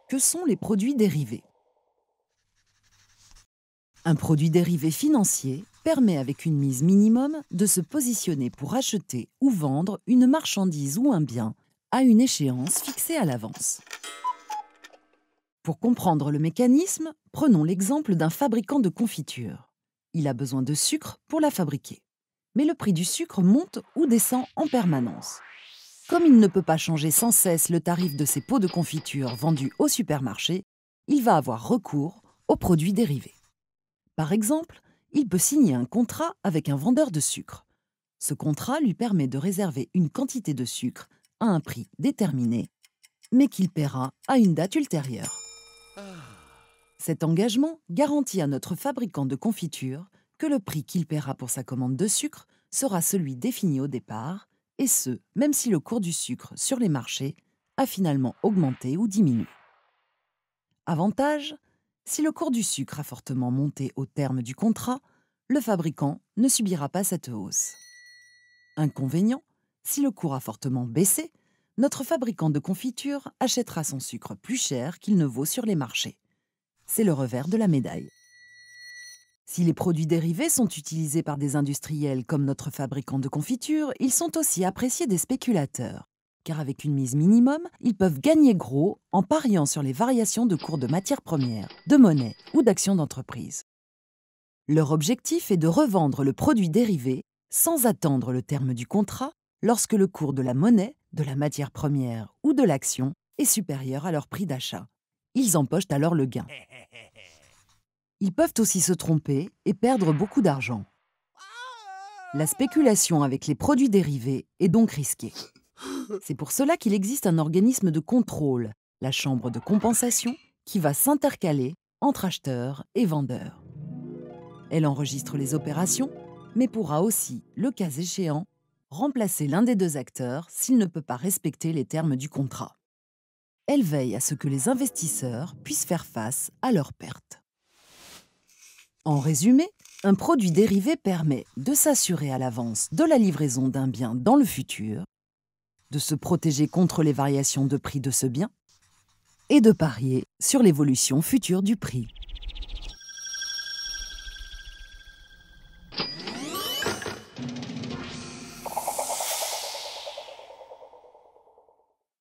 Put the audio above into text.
Que sont les produits dérivés? Un produit dérivé financier permet avec une mise minimum de se positionner pour acheter ou vendre une marchandise ou un bien à une échéance fixée à l'avance. Pour comprendre le mécanisme, prenons l'exemple d'un fabricant de confiture. Il a besoin de sucre pour la fabriquer. Mais le prix du sucre monte ou descend en permanence. Comme il ne peut pas changer sans cesse le tarif de ses pots de confiture vendus au supermarché, il va avoir recours aux produits dérivés. Par exemple, il peut signer un contrat avec un vendeur de sucre. Ce contrat lui permet de réserver une quantité de sucre à un prix déterminé, mais qu'il paiera à une date ultérieure. Cet engagement garantit à notre fabricant de confiture que le prix qu'il paiera pour sa commande de sucre sera celui défini au départ, et ce, même si le cours du sucre sur les marchés a finalement augmenté ou diminué. Avantage, si le cours du sucre a fortement monté au terme du contrat, le fabricant ne subira pas cette hausse. Inconvénient, si le cours a fortement baissé, notre fabricant de confiture achètera son sucre plus cher qu'il ne vaut sur les marchés. C'est le revers de la médaille. Si les produits dérivés sont utilisés par des industriels comme notre fabricant de confiture, ils sont aussi appréciés des spéculateurs. Car avec une mise minimum, ils peuvent gagner gros en pariant sur les variations de cours de matières premières, de monnaie ou d'actions d'entreprise. Leur objectif est de revendre le produit dérivé sans attendre le terme du contrat lorsque le cours de la monnaie, de la matière première ou de l'action est supérieur à leur prix d'achat. Ils empochent alors le gain. Ils peuvent aussi se tromper et perdre beaucoup d'argent. La spéculation avec les produits dérivés est donc risquée. C'est pour cela qu'il existe un organisme de contrôle, la chambre de compensation, qui va s'intercaler entre acheteurs et vendeurs. Elle enregistre les opérations, mais pourra aussi, le cas échéant, remplacer l'un des deux acteurs s'il ne peut pas respecter les termes du contrat. Elle veille à ce que les investisseurs puissent faire face à leurs pertes. En résumé, un produit dérivé permet de s'assurer à l'avance de la livraison d'un bien dans le futur, de se protéger contre les variations de prix de ce bien et de parier sur l'évolution future du prix.